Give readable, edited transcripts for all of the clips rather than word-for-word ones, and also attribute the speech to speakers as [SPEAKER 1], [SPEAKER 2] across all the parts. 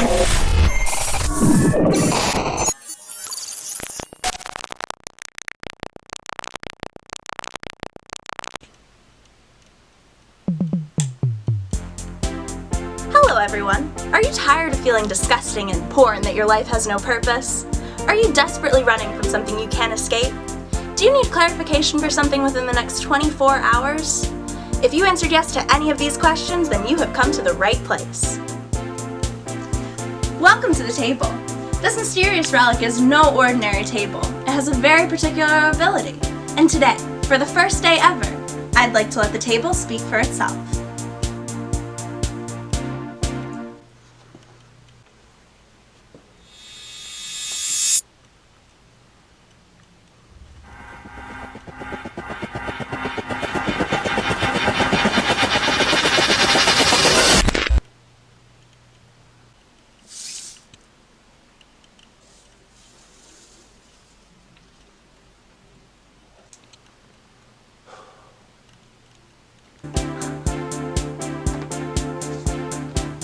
[SPEAKER 1] Hello everyone! Are you tired of feeling disgusting and poor and that your life has no purpose? Are you desperately running from something you can't escape? Do you need clarification for something within the next 24 hours? If you answered yes to any of these questions, then you have come to the right place. Welcome to the table. This mysterious relic is no ordinary table. It has a very particular ability. And today, for the first day ever, I'd like to let the table speak for itself.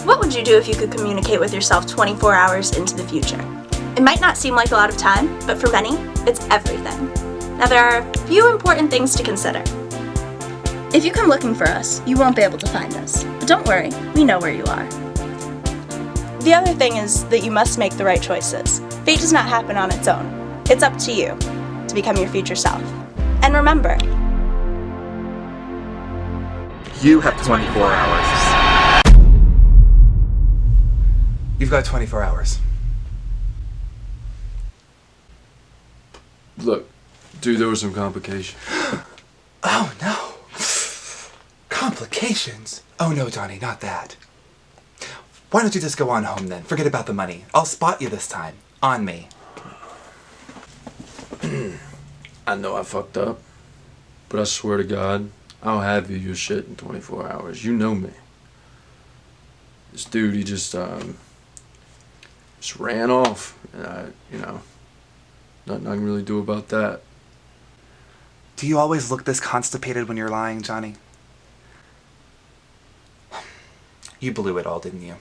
[SPEAKER 1] What would you do if you could communicate with yourself 24 hours into the future? It might not seem like a lot of time, but for many, it's everything. Now there are a few important things to consider. If you come looking for us, you won't be able to find us. But don't worry, we know where you are. The other thing is that you must make the right choices. Fate does not happen on its own. It's up to you to become your future self. And remember,
[SPEAKER 2] you have 24 hours. You've got 24 hours.
[SPEAKER 3] Look, dude, there was some complication.
[SPEAKER 2] Oh no. Complications? Oh no, Johnny, not that. Why don't you just go on home then? Forget about the money. I'll spot you this time. On me.
[SPEAKER 3] I know I fucked up, but I swear to God, I'll have you your shit in 24 hours. You know me. This dude, he just ran off, and nothing I can really do about that.
[SPEAKER 2] Do you always look this constipated when you're lying, Johnny? You blew it all, didn't you?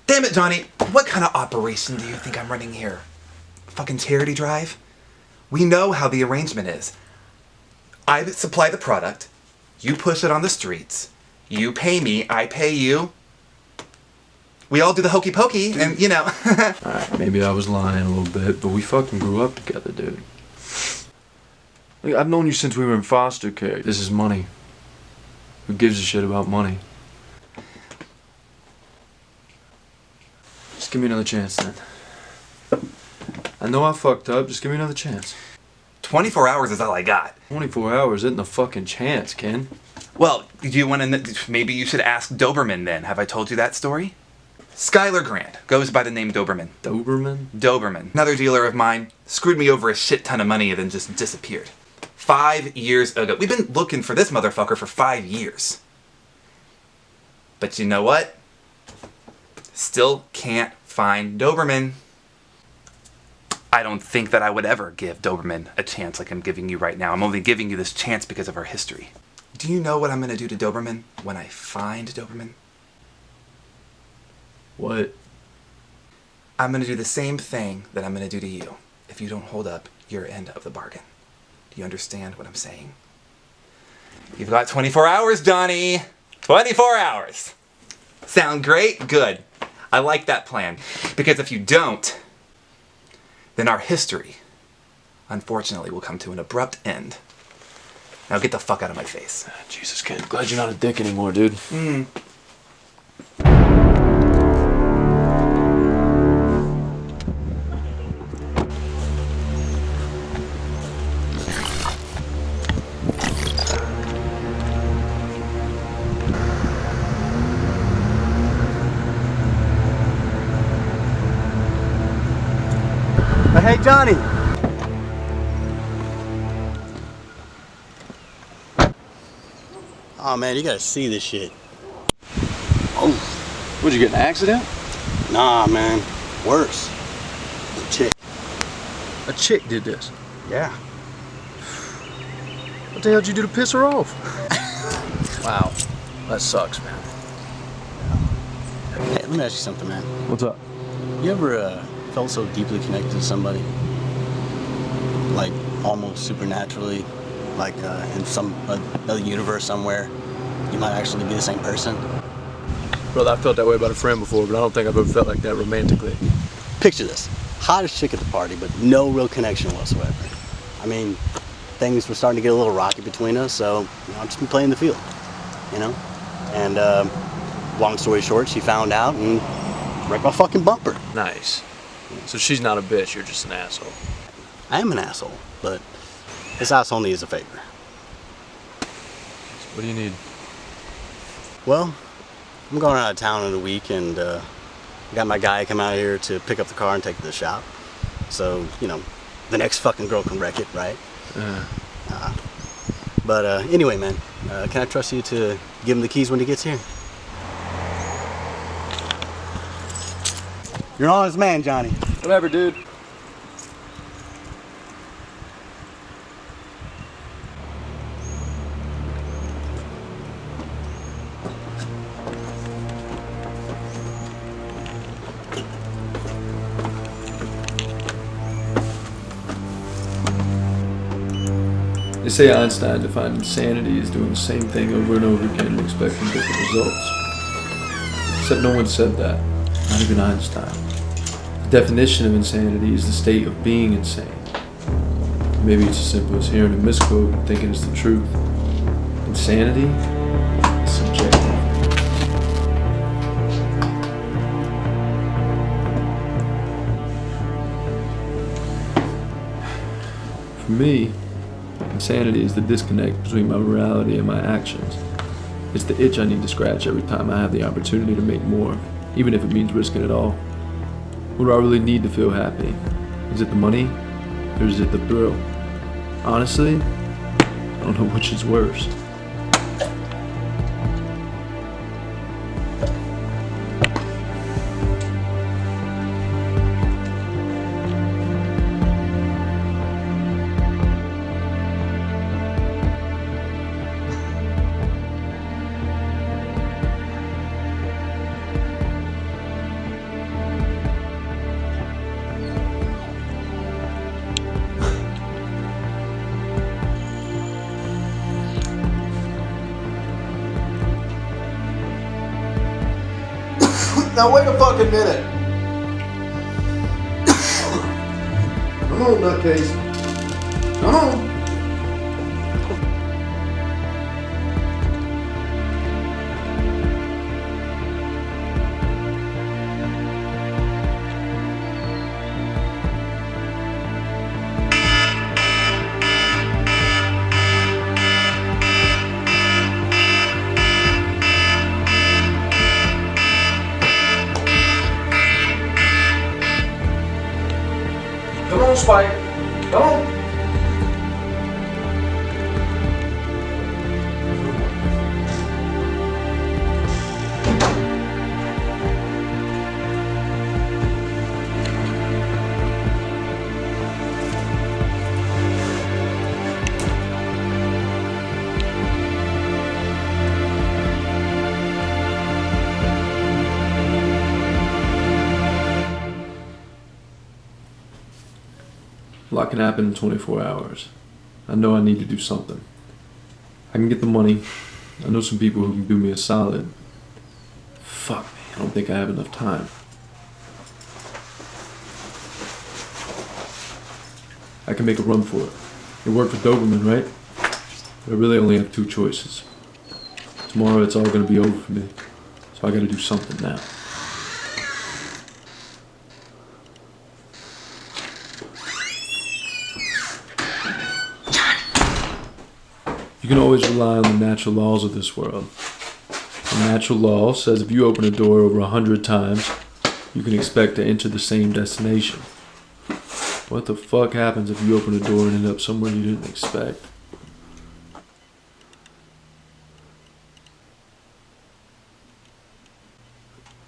[SPEAKER 2] Damn it, Johnny! What kind of operation do you think I'm running here? Fucking charity drive? We know how the arrangement is. I supply the product, you push it on the streets, you pay me, I pay you. We all do the hokey pokey, and you know.
[SPEAKER 3] Alright, maybe I was lying a little bit, but we fucking grew up together, dude. Like, I've known you since we were in foster care. This is money. Who gives a shit about money? Just give me another chance, then. I know I fucked up, just give me another chance.
[SPEAKER 2] 24 hours is all I got.
[SPEAKER 3] 24 hours isn't a fucking chance, Ken.
[SPEAKER 2] Well, do you want to, maybe you should ask Doberman then. Have I told you that story? Skylar Grant goes by the name Doberman.
[SPEAKER 3] Doberman?
[SPEAKER 2] Doberman. Another dealer of mine screwed me over a shit ton of money and then just disappeared. 5 years ago. We've been looking for this motherfucker for 5 years. But you know what? Still can't find Doberman. I don't think that I would ever give Doberman a chance like I'm giving you right now. I'm only giving you this chance because of our history. Do you know what I'm going to do to Doberman when I find Doberman?
[SPEAKER 3] What?
[SPEAKER 2] I'm going to do the same thing that I'm going to do to you if you don't hold up your end of the bargain. Do you understand what I'm saying? You've got 24 hours, Johnny! 24 hours! Sound great? Good. I like that plan. Because if you don't, then our history, unfortunately, will come to an abrupt end. Now get the fuck out of my face.
[SPEAKER 3] Jesus, Ken, glad you're not a dick anymore, dude.
[SPEAKER 4] Hey, Johnny. Oh man, you gotta see this shit.
[SPEAKER 3] Oh, what'd you get, an accident?
[SPEAKER 4] Nah, man. Worse. The chick.
[SPEAKER 3] A chick did this?
[SPEAKER 4] Yeah.
[SPEAKER 3] What the hell did you do to piss her off? Wow, that sucks, man.
[SPEAKER 4] Hey, let me ask you something, man.
[SPEAKER 3] What's up?
[SPEAKER 4] You ever felt so deeply connected to somebody? Like, almost supernaturally? Like, in some other universe somewhere, you might actually be the same person?
[SPEAKER 3] Brother, I felt that way about a friend before, but I don't think I've ever felt like that romantically.
[SPEAKER 4] Picture this. Hottest chick at the party, but no real connection whatsoever. I mean, things were starting to get a little rocky between us, so I've just been playing the field, you know? And, long story short, she found out and wrecked my fucking bumper.
[SPEAKER 3] Nice. So she's not a bitch, you're just an asshole.
[SPEAKER 4] I am an asshole, but this asshole needs a favor.
[SPEAKER 3] What do you need?
[SPEAKER 4] Well, I'm going out of town in a week, and I got my guy come out here to pick up the car and take it to the shop. So, you know, the next fucking girl can wreck it, right? But anyway, man, can I trust you to give him the keys when he gets here? You're an honest man, Johnny.
[SPEAKER 3] Whatever, dude. They say Einstein defined insanity as doing the same thing over and over again and expecting different results. Except no one said that, not even Einstein. The definition of insanity is the state of being insane. Maybe it's as simple as hearing a misquote and thinking it's the truth. Insanity is subjective. For me, insanity is the disconnect between my morality and my actions. It's the itch I need to scratch every time I have the opportunity to make more, even if it means risking it all. What do I really need to feel happy? Is it the money, or is it the thrill? Honestly, I don't know which is worse.
[SPEAKER 5] Now wait a fucking minute. Come on, nutcase. Come on.
[SPEAKER 3] Come on, Spike. Come on. A lot can happen in 24 hours. I know I need to do something. I can get the money. I know some people who can do me a solid. Fuck me, I don't think I have enough time. I can make a run for it. It worked for Doberman, right? But I really only have two choices. Tomorrow it's all gonna be over for me. So I gotta do something now. You can always rely on the natural laws of this world. The natural law says if you open a door over 100 times, you can expect to enter the same destination. What the fuck happens if you open a door and end up somewhere you didn't expect?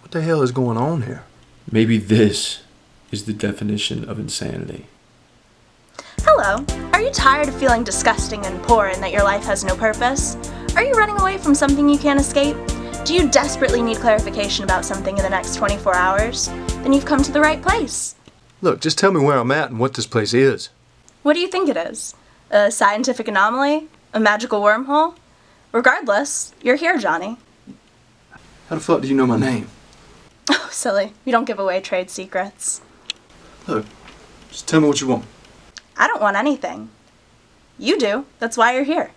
[SPEAKER 5] What the hell is going on here?
[SPEAKER 3] Maybe this is the definition of insanity.
[SPEAKER 1] Hello. Are you tired of feeling disgusting and poor and that your life has no purpose? Are you running away from something you can't escape? Do you desperately need clarification about something in the next 24 hours? Then you've come to the right place.
[SPEAKER 5] Look, just tell me where I'm at and what this place is.
[SPEAKER 1] What do you think it is? A scientific anomaly? A magical wormhole? Regardless, you're here, Johnny.
[SPEAKER 3] How the fuck do you know my name?
[SPEAKER 1] Oh, silly. We don't give away trade secrets.
[SPEAKER 3] Look, just tell me what you want.
[SPEAKER 1] I don't want anything. You do. That's why you're here.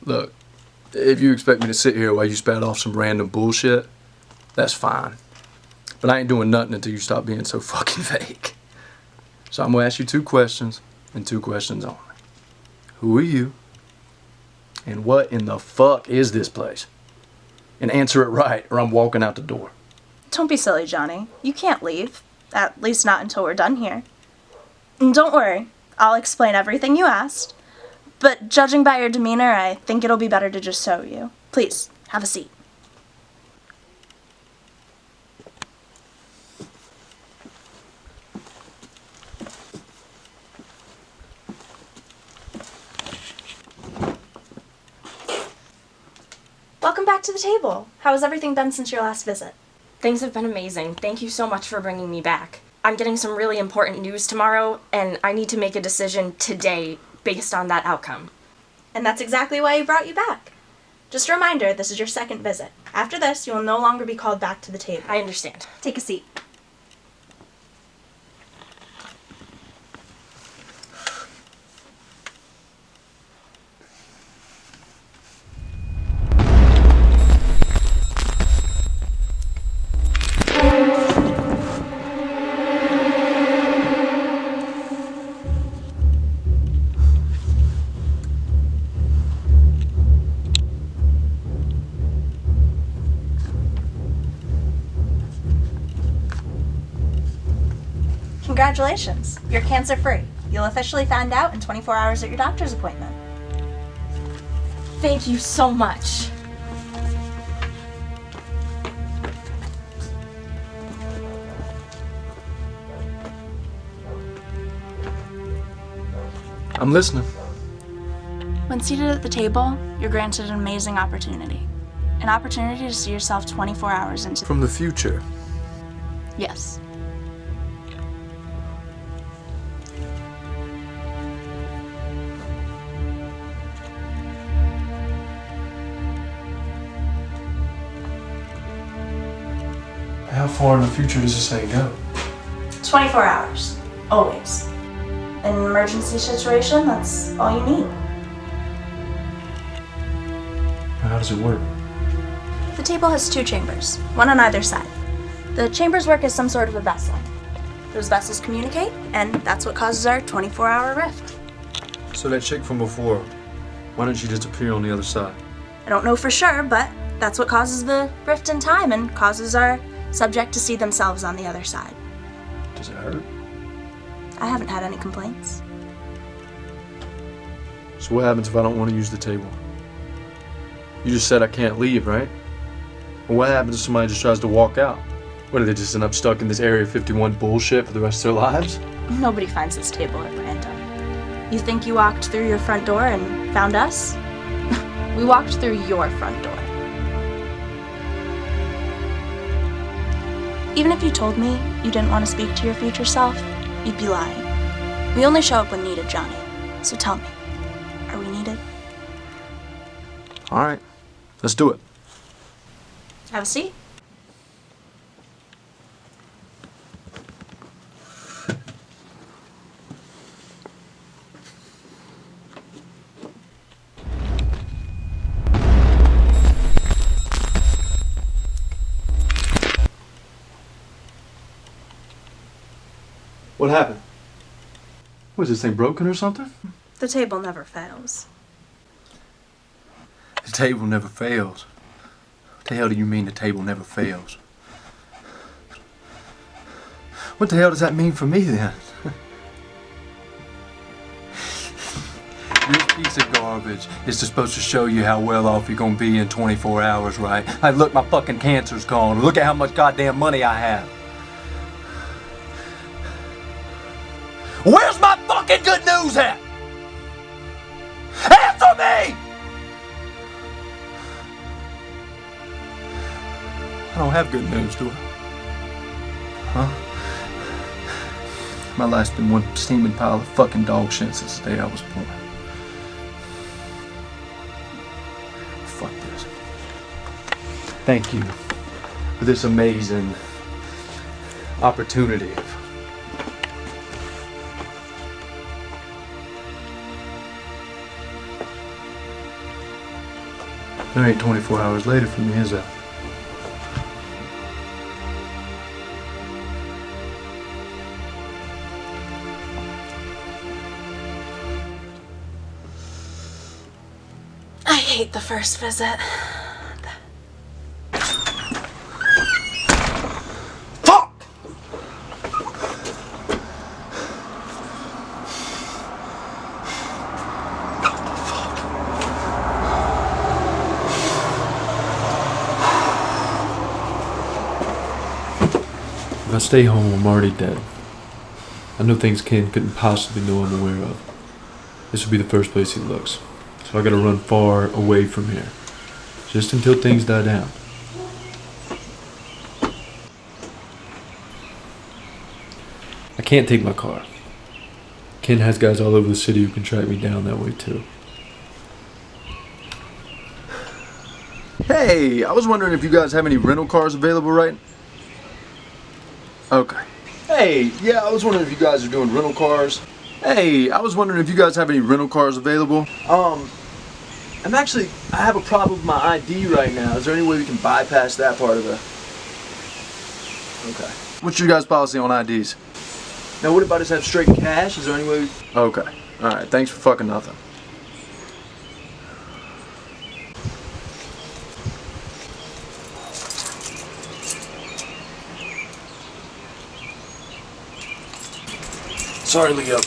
[SPEAKER 3] Look, if you expect me to sit here while you spat off some random bullshit, that's fine. But I ain't doing nothing until you stop being so fucking fake. So I'm gonna ask you 2 questions, and 2 questions only. Who are you? And what in the fuck is this place? And answer it right, or I'm walking out the door.
[SPEAKER 1] Don't be silly, Johnny. You can't leave. At least not until we're done here. And don't worry. I'll explain everything you asked. But judging by your demeanor, I think it'll be better to just show you. Please, have a seat. Welcome back to the table. How has everything been since your last visit?
[SPEAKER 6] Things have been amazing. Thank you so much for bringing me back. I'm getting some really important news tomorrow, and I need to make a decision today based on that outcome.
[SPEAKER 1] And that's exactly why we brought you back. Just a reminder, this is your second visit. After this, you will no longer be called back to the table.
[SPEAKER 6] I understand.
[SPEAKER 1] Take a seat. Congratulations, you're cancer-free. You'll officially find out in 24 hours at your doctor's appointment.
[SPEAKER 6] Thank you so much.
[SPEAKER 3] I'm listening.
[SPEAKER 1] When seated at the table, you're granted an amazing opportunity. An opportunity to see yourself 24 hours into...
[SPEAKER 3] From the future.
[SPEAKER 1] Yes.
[SPEAKER 3] How far in the future does this thing go?
[SPEAKER 1] 24 hours. Always. In an emergency situation, that's all you need.
[SPEAKER 3] How does it work?
[SPEAKER 1] The table has 2 chambers, one on either side. The chambers work as some sort of a vessel. Those vessels communicate, and that's what causes our 24-hour rift.
[SPEAKER 3] So that chick from before, why didn't she just appear on the other side?
[SPEAKER 1] I don't know for sure, but that's what causes the rift in time and causes our subject to see themselves on the other side.
[SPEAKER 3] Does it hurt?
[SPEAKER 1] I haven't had any complaints.
[SPEAKER 3] So what happens if I don't want to use the table? You just said I can't leave, right? Well, what happens if somebody just tries to walk out? What, do they just end up stuck in this Area 51 bullshit for the rest of their lives?
[SPEAKER 1] Nobody finds this table at random. You think you walked through your front door and found us? We walked through your front door. Even if you told me you didn't want to speak to your future self, you'd be lying. We only show up when needed, Johnny. So tell me, are we needed?
[SPEAKER 3] All right, let's do it.
[SPEAKER 1] Have a seat.
[SPEAKER 3] What happened? Was this thing broken or something?
[SPEAKER 1] The table never fails.
[SPEAKER 3] The table never fails. What the hell do you mean the table never fails? What the hell does that mean for me then? This piece of garbage is supposed to show you how well off you're gonna be in 24 hours, right? Like, look, my fucking cancer's gone. Look at how much goddamn money I have. Where's my fucking good news at? Answer me! don't have good nose, do I? Huh? My life's been one steaming pile of fucking dog shit since the day I was born. Fuck this. Thank you for this amazing opportunity. There ain't 24 hours later for me, is there?
[SPEAKER 1] I hate the first visit.
[SPEAKER 2] Fuck!
[SPEAKER 3] If I stay home, I'm already dead. I know things Ken couldn't possibly know I'm aware of. This would be the first place he looks. So I gotta run far away from here. Just until things die down. I can't take my car. Ken has guys all over the city who can track me down that way too. Hey, I was wondering if you guys have any rental cars available right now. Okay. Hey, yeah, I was wondering if you guys are doing rental cars. Hey, I was wondering if you guys have any rental cars available. I have a problem with my ID right now. Is there any way we can bypass that part of it? Okay. What's your guys' policy on IDs? Now, what about us have straight cash? Is there any way? Okay. All right. Thanks for fucking nothing. Sorry, Leo.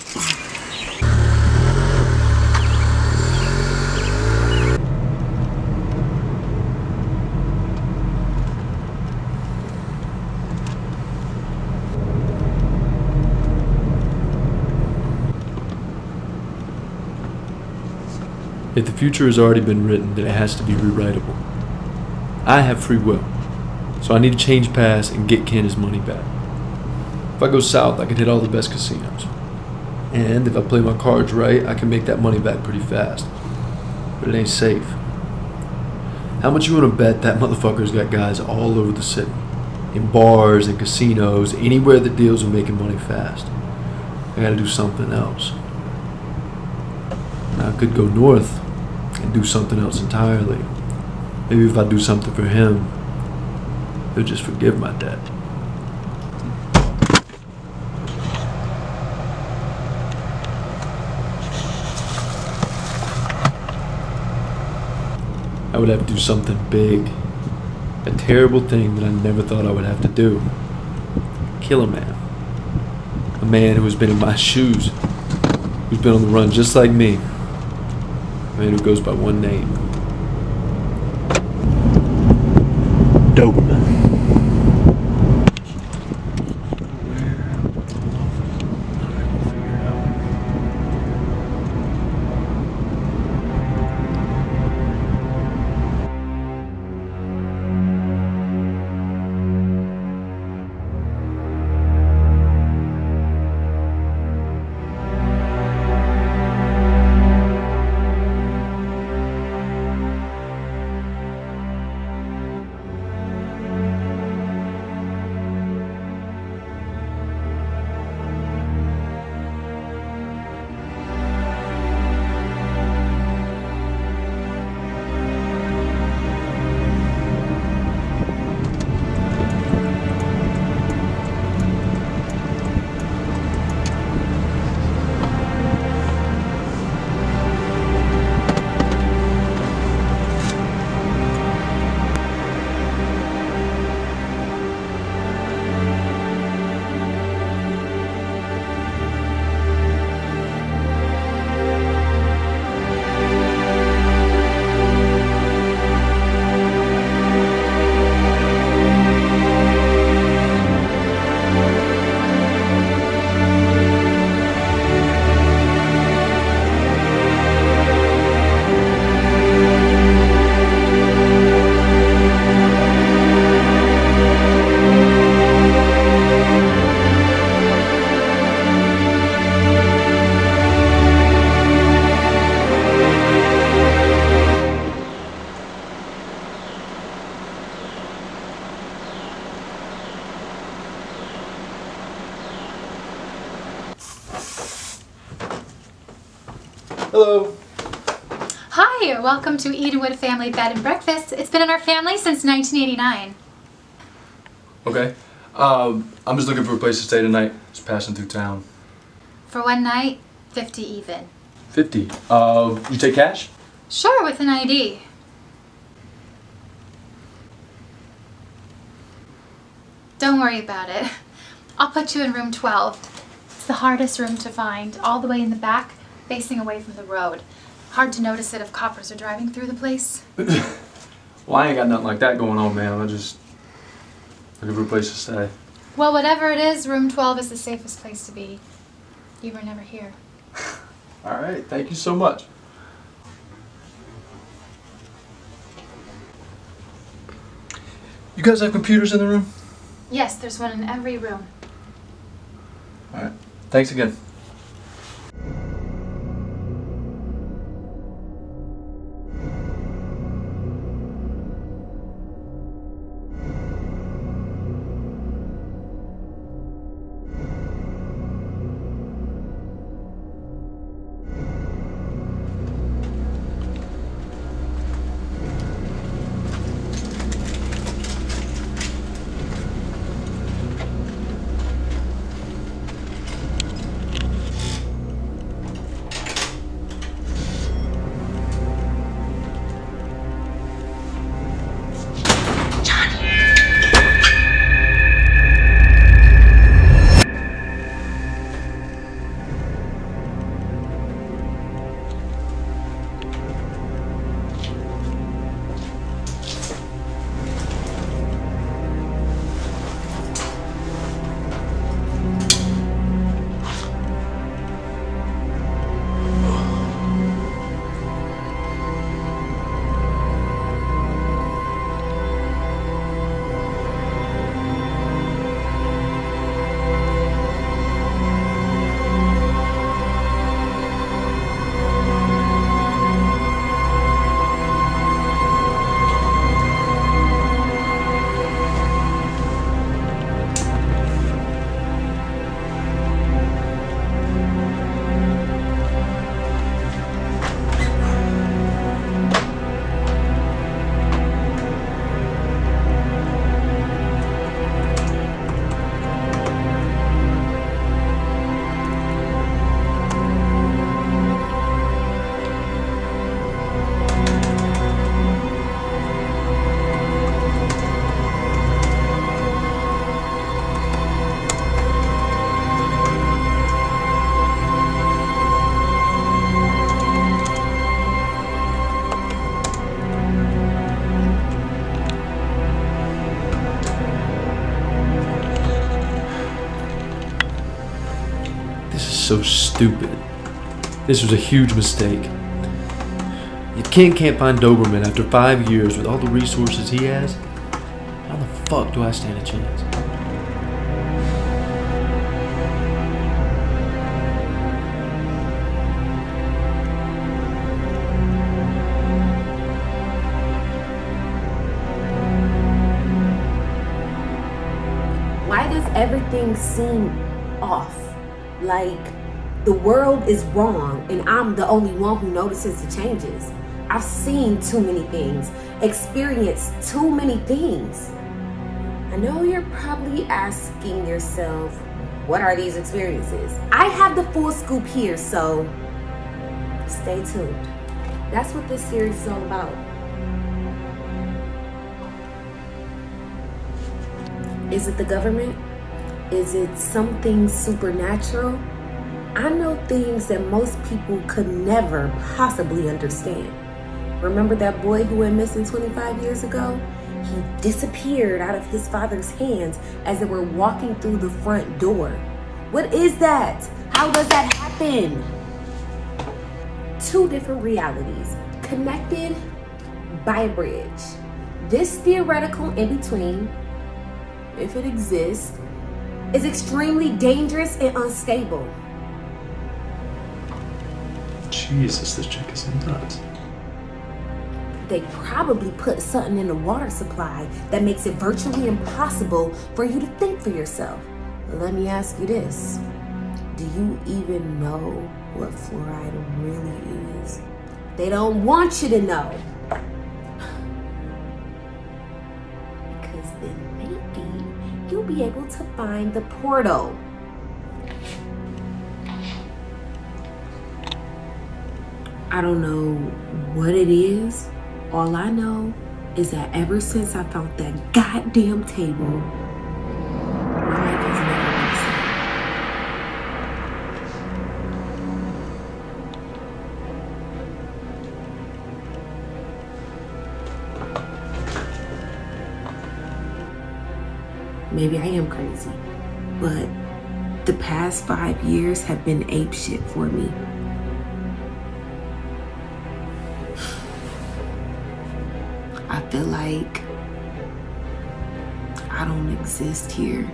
[SPEAKER 3] If the future has already been written, then it has to be rewritable. I have free will, so I need to change paths and get Ken his money back. If I go south, I can hit all the best casinos. And if I play my cards right, I can make that money back pretty fast. But it ain't safe. How much you want to bet that motherfucker's got guys all over the city? In bars and casinos, anywhere that deals with making money fast. I gotta do something else. Now, I could go north and do something else entirely. Maybe if I do something for him, he'll just forgive my debt. I would have to do something big. A terrible thing that I never thought I would have to do. Kill a man. A man who has been in my shoes. Who's been on the run just like me. A man who goes by one name. Doberman. Hello.
[SPEAKER 7] Hi, welcome to Edenwood Family Bed and Breakfast. It's been in our family since 1989.
[SPEAKER 3] Okay. I'm just looking for a place to stay tonight. Just passing through town.
[SPEAKER 7] For one night, 50 even.
[SPEAKER 3] 50. You take cash?
[SPEAKER 7] Sure, with an ID. Don't worry about it. I'll put you in room 12. It's the hardest room to find, all the way in the back, facing away from the road. Hard to notice it if coppers are driving through the place.
[SPEAKER 3] Well, I ain't got nothing like that going on, man. I'm just looking for a place to stay.
[SPEAKER 7] Well, whatever it is, room 12 is the safest place to be. You were never here.
[SPEAKER 3] All right. Thank you so much. You guys have computers in the room?
[SPEAKER 7] Yes, there's one in every room.
[SPEAKER 3] All right. Thanks again. So stupid. This was a huge mistake. If Ken can't find Doberman after 5 years with all the resources he has, how the fuck do I stand a chance?
[SPEAKER 8] Why does everything seem off? Like the world is wrong and I'm the only one who notices the changes. I've seen too many things, experienced too many things. I know you're probably asking yourself, what are these experiences? I have the full scoop here, so stay tuned. That's what this series is all about. Is it the government? Is it something supernatural? I know things that most people could never possibly understand. Remember that boy who went missing 25 years ago? He disappeared out of his father's hands as they were walking through the front door. What is that? How does that happen? Two different realities, connected by a bridge. This theoretical in-between, if it exists, is extremely dangerous and unstable.
[SPEAKER 3] Jesus, this chick is nuts.
[SPEAKER 8] They probably put something in the water supply that makes it virtually impossible for you to think for yourself. Let me ask you this. Do you even know what fluoride really is. They don't want you to know. Because then maybe you'll be able to find the portal. I don't know what it is. All I know is that ever since I found that goddamn table, my life has never been the same. Maybe I am crazy, but the past 5 years have been apeshit for me. I feel like I don't exist here.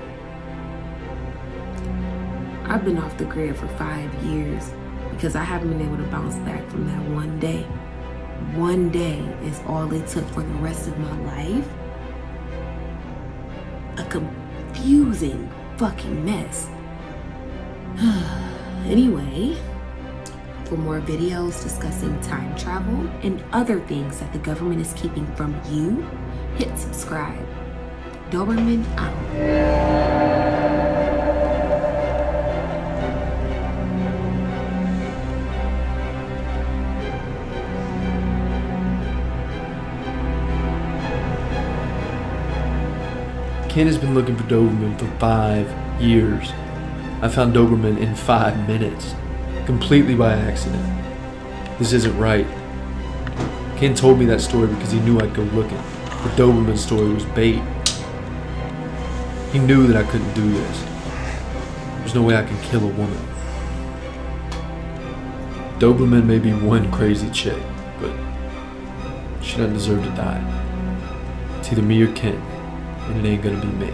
[SPEAKER 8] I've been off the grid for 5 years because I haven't been able to bounce back from that one day. One day is all it took for the rest of my life. A confusing fucking mess. Anyway, for more videos discussing time travel and other things that the government is keeping from you, hit subscribe. Doberman out.
[SPEAKER 3] Ken has been looking for Doberman for 5 years. I found Doberman in 5 minutes, completely by accident. This isn't right. Ken told me that story because he knew I'd go looking. The Doberman story was bait. He knew that I couldn't do this. There's no way I can kill a woman. Doberman may be one crazy chick, but she doesn't deserve to die. It's either me or Ken, and it ain't gonna be me.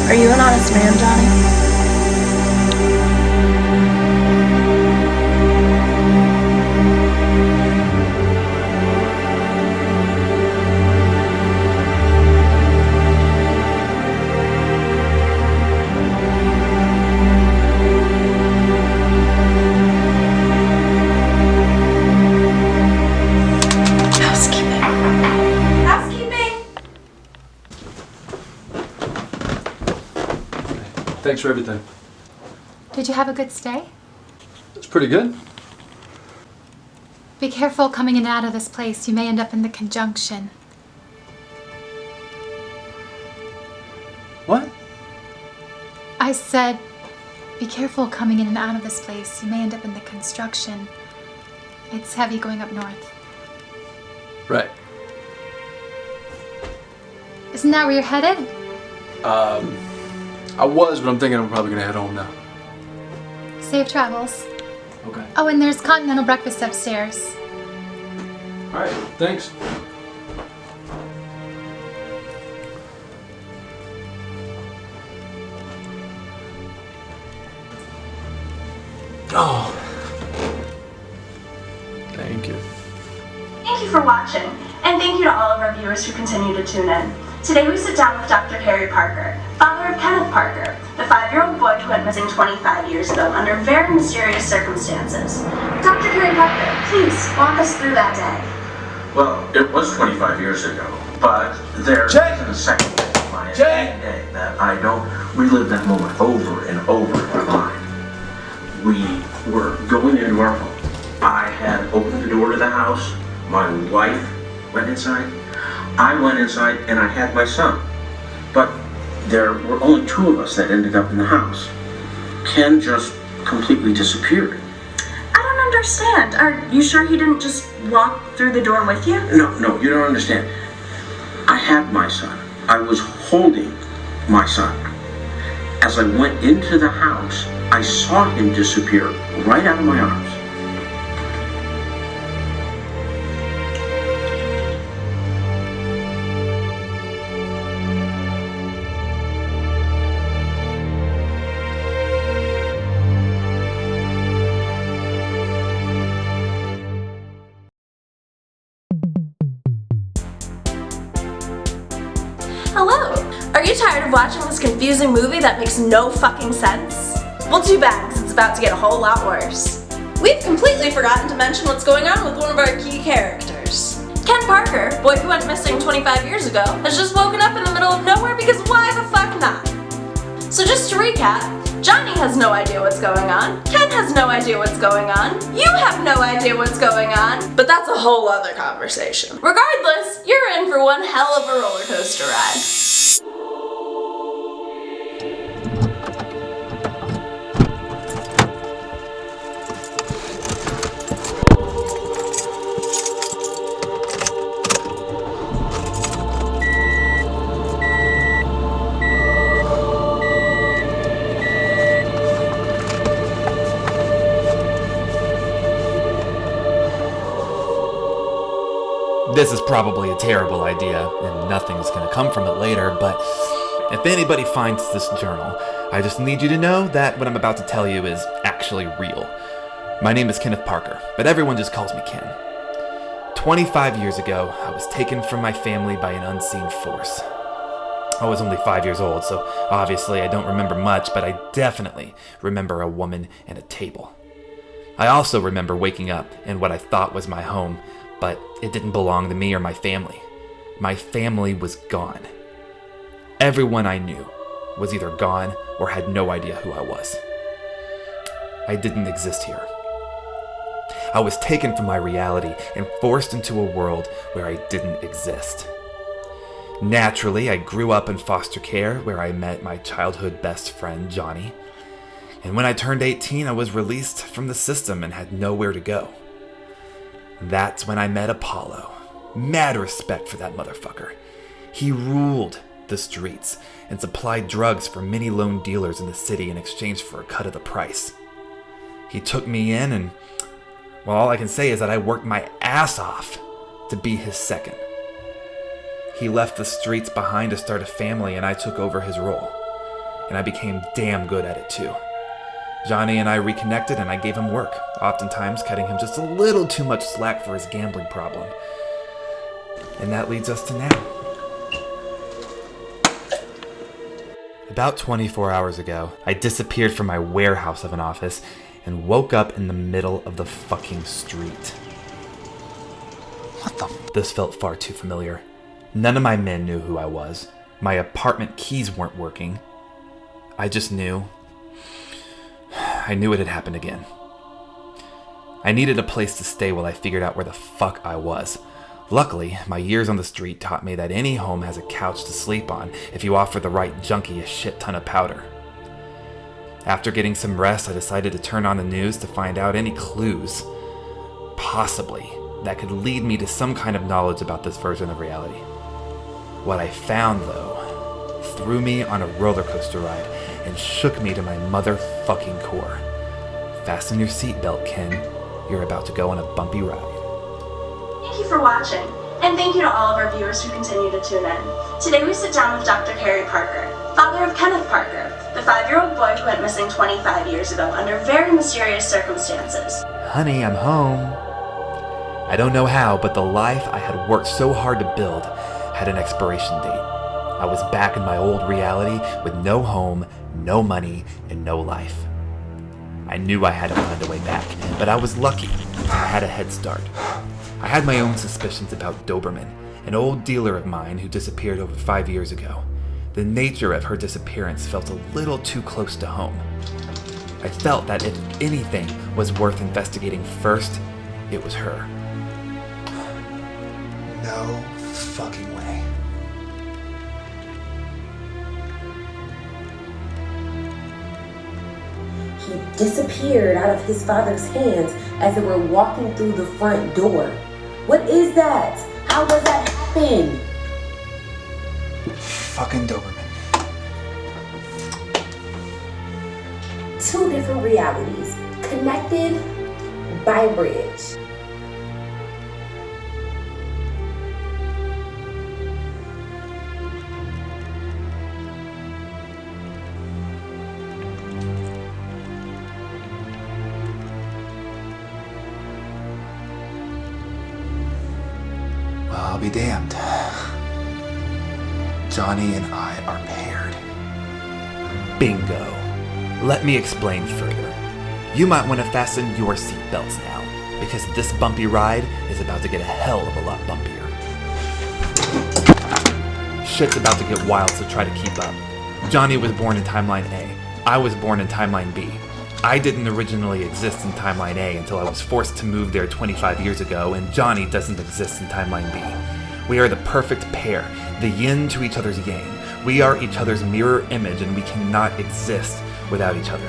[SPEAKER 6] Are you an honest man, Johnny?
[SPEAKER 3] Thanks for everything.
[SPEAKER 7] Did you have a good stay?
[SPEAKER 3] It's pretty good.
[SPEAKER 7] Be careful coming in and out of this place. You may end up in the conjunction.
[SPEAKER 3] What?
[SPEAKER 7] I said, be careful coming in and out of this place. You may end up in the construction. It's heavy going up north.
[SPEAKER 3] Right.
[SPEAKER 7] Isn't that where you're headed?
[SPEAKER 3] I was, but I'm thinking I'm probably gonna head home now.
[SPEAKER 7] Safe travels.
[SPEAKER 3] Okay.
[SPEAKER 7] Oh, and there's continental breakfast upstairs.
[SPEAKER 3] Alright, thanks. Oh. Thank you.
[SPEAKER 1] Thank you for watching, and thank you to all of our viewers who continue to tune in. Today we sit down with Dr. Harry Parker, father of Kenneth Parker, the 5-year-old boy who went missing 25 years ago under very mysterious circumstances. Dr. Harry Parker, please walk us through that day.
[SPEAKER 9] Well, it was 25 years ago, but there isn't a second of my day that I don't relive that moment over and over in my mind. We were going into our home. I had opened the door to the house. My wife went inside. I went inside and I had my son. But there were only 2 of us that ended up in the house. Ken just completely disappeared.
[SPEAKER 1] I don't understand. Are you sure he didn't just walk through the door with you?
[SPEAKER 9] No, you don't understand. I had my son. I was holding my son. As I went into the house, I saw him disappear right out of my arms.
[SPEAKER 1] Hello! Are you tired of watching this confusing movie that makes no fucking sense? Well, too bad, because it's about to get a whole lot worse. We've completely forgotten to mention what's going on with one of our key characters. Ken Parker, boy who went missing 25 years ago, has just woken up in the middle of nowhere because why the fuck not? So just to recap, Johnny has no idea what's going on, Ken has no idea what's going on, you have no idea what's going on, but that's a whole other conversation. Regardless, you're in for one hell of a roller coaster ride.
[SPEAKER 2] This is probably a terrible idea, and nothing's gonna come from it later, but if anybody finds this journal, I just need you to know that what I'm about to tell you is actually real. My name is Kenneth Parker, but everyone just calls me Ken. 25 years ago, I was taken from my family by an unseen force. I was only 5 years old, so obviously I don't remember much, but I definitely remember a woman and a table. I also remember waking up in what I thought was my home, but it didn't belong to me or my family. My family was gone. Everyone I knew was either gone or had no idea who I was. I didn't exist here. I was taken from my reality and forced into a world where I didn't exist. Naturally, I grew up in foster care where I met my childhood best friend, Johnny. And when I turned 18, I was released from the system and had nowhere to go. That's when I met Apollo. Mad respect for that motherfucker. He ruled the streets and supplied drugs for many lone dealers in the city in exchange for a cut of the price. He took me in and, well, all I can say is that I worked my ass off to be his second. He left the streets behind to start a family and I took over his role. And I became damn good at it too. Johnny and I reconnected and I gave him work, oftentimes cutting him just a little too much slack for his gambling problem. And that leads us to now. About 24 hours ago, I disappeared from my warehouse of an office and woke up in the middle of the fucking street. What the f? This felt far too familiar. None of my men knew who I was. My apartment keys weren't working. I just knew. I knew it had happened again. I needed a place to stay while I figured out where the fuck I was. Luckily, my years on the street taught me that any home has a couch to sleep on if you offer the right junkie a shit ton of powder. After getting some rest, I decided to turn on the news to find out any clues, possibly, that could lead me to some kind of knowledge about this version of reality. What I found, though, threw me on a roller coaster ride and shook me to my motherfucking core. Fasten your seatbelt, Ken. You're about to go on a bumpy ride.
[SPEAKER 1] Thank you for watching, and thank you to all of our viewers who continue to tune in. Today we sit down with Dr. Harry Parker, father of Kenneth Parker, the 5-year-old boy who went missing 25 years ago under very mysterious circumstances.
[SPEAKER 2] Honey, I'm home. I don't know how, but the life I had worked so hard to build had an expiration date. I was back in my old reality with no home, no money, and no life. I knew I had to find a way back, but I was lucky. I had a head start. I had my own suspicions about Doberman, an old dealer of mine who disappeared over 5 years ago. The nature of her disappearance felt a little too close to home. I felt that if anything was worth investigating first, it was her. No fucking way.
[SPEAKER 8] He disappeared out of his father's hands as they were walking through the front door. What is that? How does that happen?
[SPEAKER 2] Fucking Doberman.
[SPEAKER 8] Two different realities, connected by a bridge.
[SPEAKER 2] Well, I'll be damned. Johnny and I are paired.
[SPEAKER 10] Bingo. Let me explain further. You might want to fasten your seatbelts now, because this bumpy ride is about to get a hell of a lot bumpier. Shit's about to get wild, so try to keep up. Johnny was born in Timeline A. I was born in Timeline B. I didn't originally exist in Timeline A until I was forced to move there 25 years ago, and Johnny doesn't exist in Timeline B. We are the perfect pair, the yin to each other's yang. We are each other's mirror image, and we cannot exist without each other.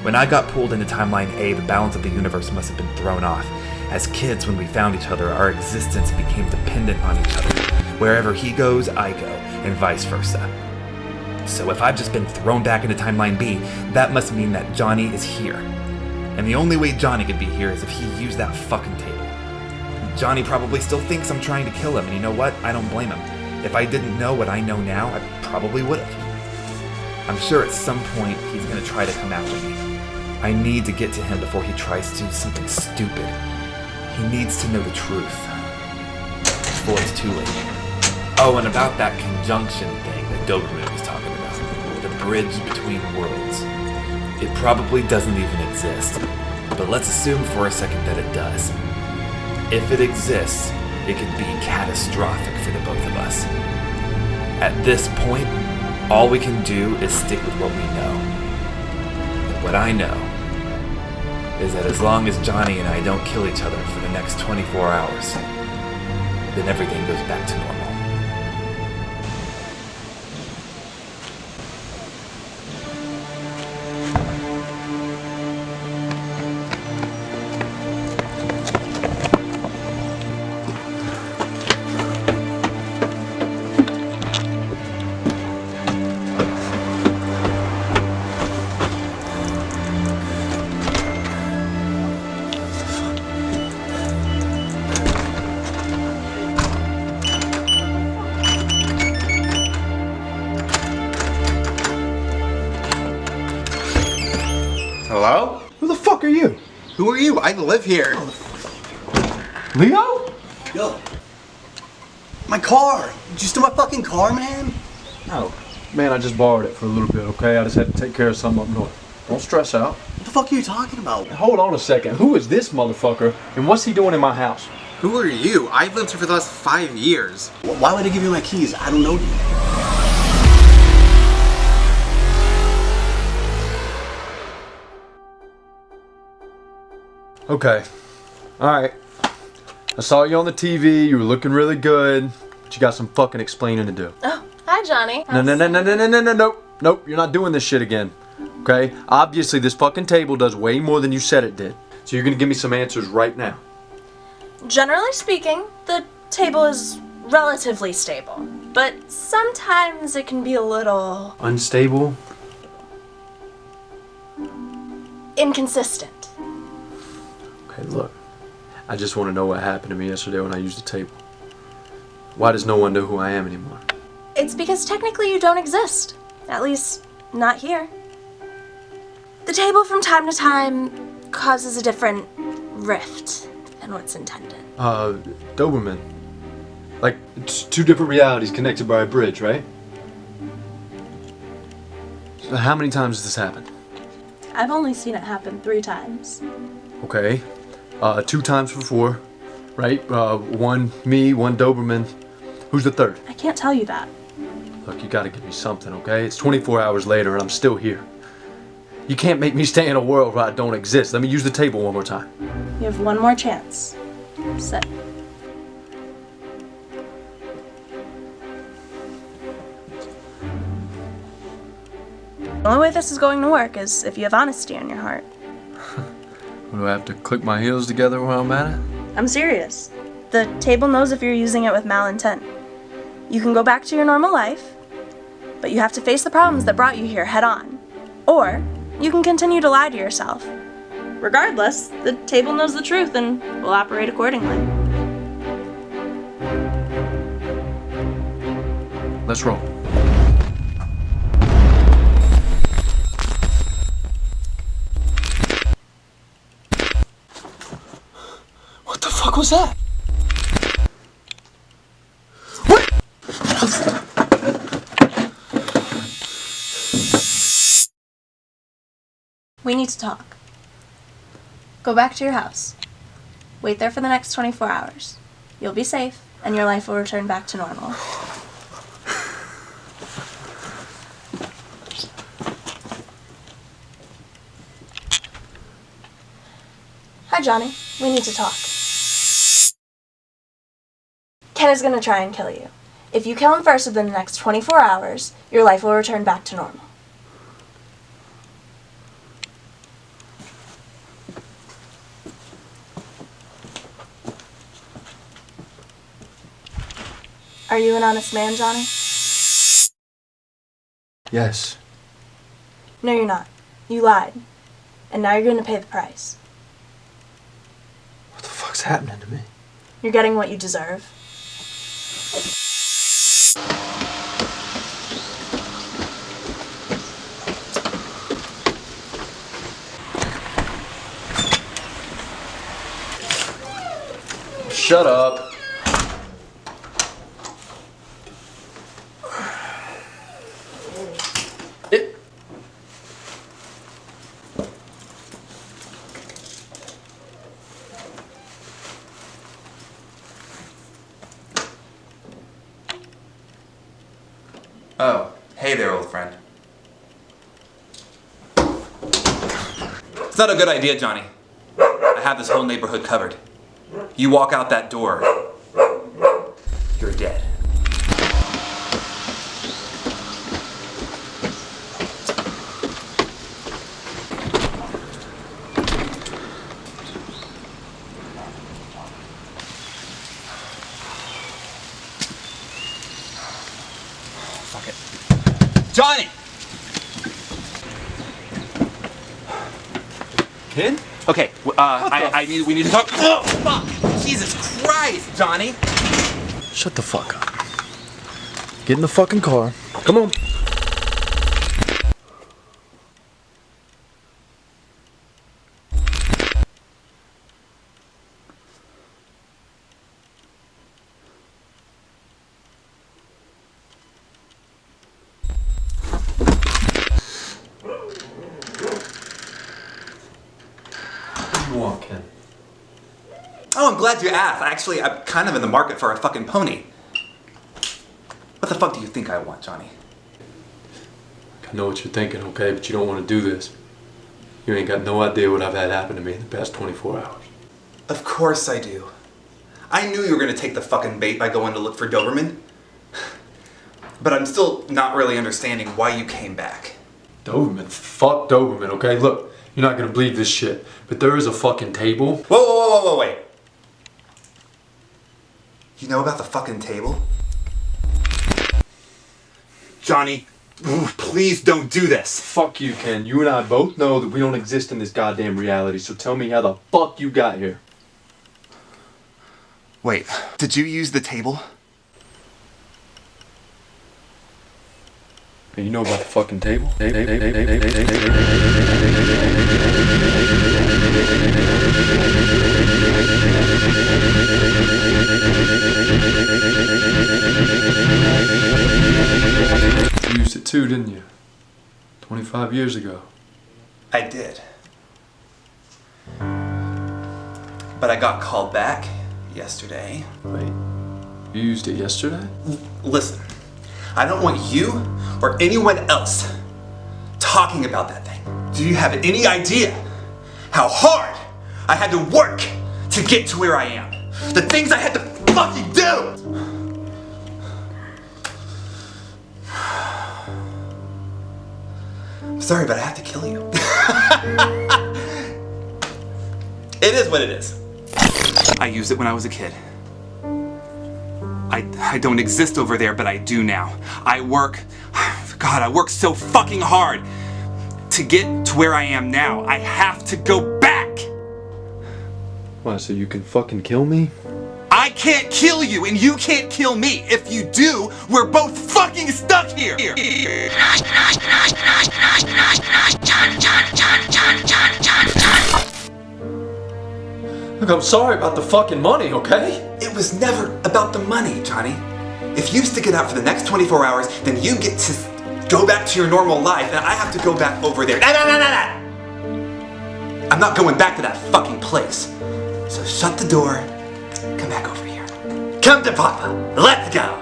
[SPEAKER 10] When I got pulled into Timeline A, the balance of the universe must have been thrown off. As kids, when we found each other, our existence became dependent on each other. Wherever he goes, I go, and vice versa. So if I've just been thrown back into Timeline B, that must mean that Johnny is here. And the only way Johnny could be here is if he used that fucking table. Johnny probably still thinks I'm trying to kill him, and you know what? I don't blame him. If I didn't know what I know now, I probably would have. I'm sure at some point he's going to try to come after me. I need to get to him before he tries to do something stupid. He needs to know the truth before it's too late. Oh, and about that conjunction thing that Doberman was talking about, the bridge between worlds. It probably doesn't even exist, but let's assume for a second that it does. If it exists, it could be catastrophic for the both of us. At this point, all we can do is stick with what we know. And what I know is that as long as Johnny and I don't kill each other for the next 24 hours, then everything goes back to normal.
[SPEAKER 2] Hello?
[SPEAKER 5] Who the fuck are you?
[SPEAKER 2] Who are you? I live here.
[SPEAKER 5] Leo?
[SPEAKER 4] Yo. My car! Did you steal my fucking car, man?
[SPEAKER 5] No. Man, I just borrowed it for a little bit, okay? I just had to take care of something up north. Don't stress out.
[SPEAKER 4] What the fuck are you talking about?
[SPEAKER 5] Hold on a second. Who is this motherfucker, and what's he doing in my house?
[SPEAKER 2] Who are you? I've lived here for the last 5 years.
[SPEAKER 4] Why would I give you my keys? I don't know you.
[SPEAKER 5] Okay. Alright. I saw you on the TV, you were looking really good, but you got some fucking explaining to do.
[SPEAKER 6] Oh, hi, Johnny.
[SPEAKER 5] Nope, you're not doing this shit again. Okay? Obviously, this fucking table does way more than you said it did. So you're gonna give me some answers right now.
[SPEAKER 1] Generally speaking, the table is relatively stable, but sometimes it can be a little
[SPEAKER 5] Unstable?
[SPEAKER 1] inconsistent.
[SPEAKER 5] Okay, look. I just want to know what happened to me yesterday when I used the table. Why does no one know who I am anymore?
[SPEAKER 1] It's because technically you don't exist. At least, not here. The table from time to time causes a different rift than what's intended.
[SPEAKER 5] Doberman. Like, it's two different realities connected by a bridge, right? So how many times has this happened?
[SPEAKER 1] I've only seen it happen 3 times.
[SPEAKER 5] Okay. 2 times before, right? One me, one Doberman. Who's the third?
[SPEAKER 1] I can't tell you that.
[SPEAKER 5] Look, you gotta give me something, okay? It's 24 hours later and I'm still here. You can't make me stay in a world where I don't exist. Let me use the table one more time.
[SPEAKER 1] You have one more chance. Sit. The only way this is going to work is if you have honesty in your heart.
[SPEAKER 3] What, do I have to click my heels together while I'm at it?
[SPEAKER 1] I'm serious. The table knows if you're using it with malintent. You can go back to your normal life, but you have to face the problems that brought you here head on. Or you can continue to lie to yourself. Regardless, the table knows the truth and will operate accordingly.
[SPEAKER 3] Let's roll.
[SPEAKER 5] What the fuck was that?
[SPEAKER 1] We need to talk. Go back to your house. Wait there for the next 24 hours. You'll be safe, and your life will return back to normal. Hi, Johnny. We need to talk. Ken is gonna try and kill you. If you kill him first within the next 24 hours, your life will return back to normal. Are you an honest man, Johnny?
[SPEAKER 3] Yes.
[SPEAKER 1] No, you're not. You lied. And now you're going to pay the price.
[SPEAKER 3] What the fuck's happening to me?
[SPEAKER 1] You're getting what you deserve.
[SPEAKER 5] Shut up.
[SPEAKER 2] Oh, hey there, old friend. It's not a good idea, Johnny. I have this whole neighborhood covered. You walk out that door, you're dead. Fuck it. Johnny!
[SPEAKER 5] Ken?
[SPEAKER 2] Okay, we need to talk. Oh, fuck! Jesus Christ, Johnny!
[SPEAKER 3] Shut the fuck up. Get in the fucking car. Come on. What do you want, Ken?
[SPEAKER 2] Oh, I'm glad you asked. Actually, I'm kind of in the market for a fucking pony. What the fuck do you think I want, Johnny?
[SPEAKER 3] I know what you're thinking, okay, but you don't want to do this. You ain't got no idea what I've had happen to me in the past 24 hours.
[SPEAKER 2] Of course I do. I knew you were gonna take the fucking bait by going to look for Doberman. But I'm still not really understanding why you came back.
[SPEAKER 3] Doberman? Fuck Doberman, okay? Look, you're not gonna believe this shit, but there is a fucking table.
[SPEAKER 2] Whoa, wait. You know about the fucking table? Johnny, please don't do this.
[SPEAKER 3] Fuck you, Ken. You and I both know that we don't exist in this goddamn reality, so tell me how the fuck you got here.
[SPEAKER 2] Wait, did you use the table?
[SPEAKER 3] Hey, you know about the fucking table? You used it too, didn't you? 25 years ago.
[SPEAKER 2] I did. But I got called back yesterday.
[SPEAKER 3] Wait, you used it yesterday?
[SPEAKER 2] Listen, I don't want you or anyone else talking about that thing. Do you have any idea how hard I had to work to get to where I am? The things I had to fucking do! I'm sorry, but I have to kill you. It is what it is. I used it when I was a kid. I don't exist over there, but I do now. I work so fucking hard to get to where I am now. I have to go back.
[SPEAKER 3] Why, so you can fucking kill me?
[SPEAKER 2] I can't kill you, and you can't kill me. If you do, we're both fucking stuck here.
[SPEAKER 5] Look, I'm sorry about the fucking money, okay?
[SPEAKER 2] It was never about the money, Johnny. If you stick it out for the next 24 hours, then you get to go back to your normal life, and I have to go back over there. Nah. I'm not going back to that fucking place. So shut the door, come back over here. Come to Papa, let's go.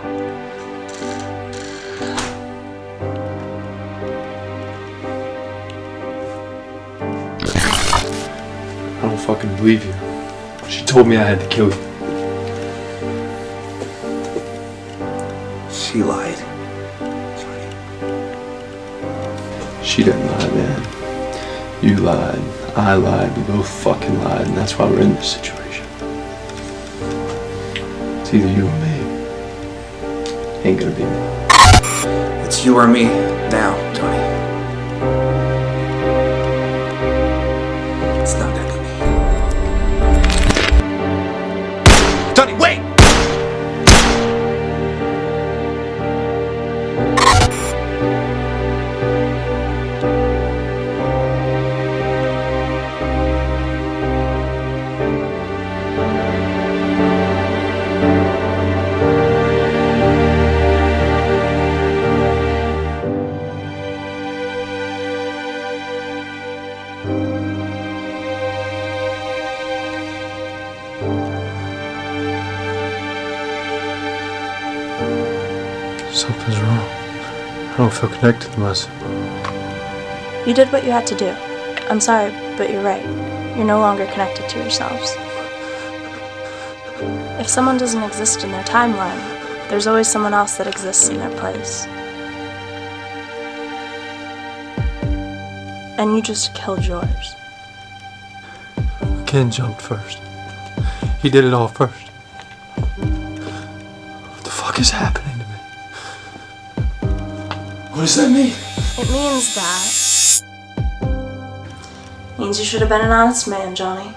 [SPEAKER 3] I don't fucking believe you. She told me I had to kill you.
[SPEAKER 2] She lied.
[SPEAKER 3] She didn't lie, man. You lied. I lied. We both fucking lied, and that's why we're in this situation. It's either you or me. Ain't gonna be me.
[SPEAKER 2] It's you or me now, Johnny. It's not gonna be me. Johnny, wait!
[SPEAKER 3] Something's wrong. I don't feel connected to myself.
[SPEAKER 1] You did what you had to do. I'm sorry, but you're right. You're no longer connected to yourselves. If someone doesn't exist in their timeline, there's always someone else that exists in their place. And you just killed yours.
[SPEAKER 3] Ken jumped first. He did it all first. What the fuck is happening to me? What does that mean?
[SPEAKER 1] It means that. Means you should have been an honest man, Johnny.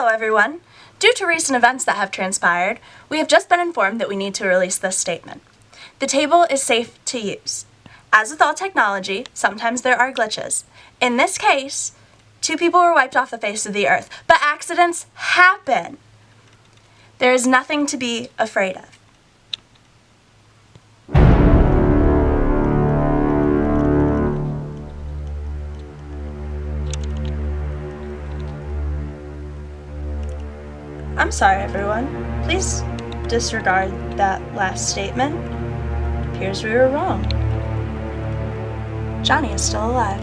[SPEAKER 1] Hello, everyone. Due to recent events that have transpired, we have just been informed that we need to release this statement. The table is safe to use. As with all technology, sometimes there are glitches. In this case, 2 people were wiped off the face of the earth, but accidents happen. There is nothing to be afraid of. I'm sorry, everyone. Please disregard that last statement. It appears we were wrong. Johnny is still alive.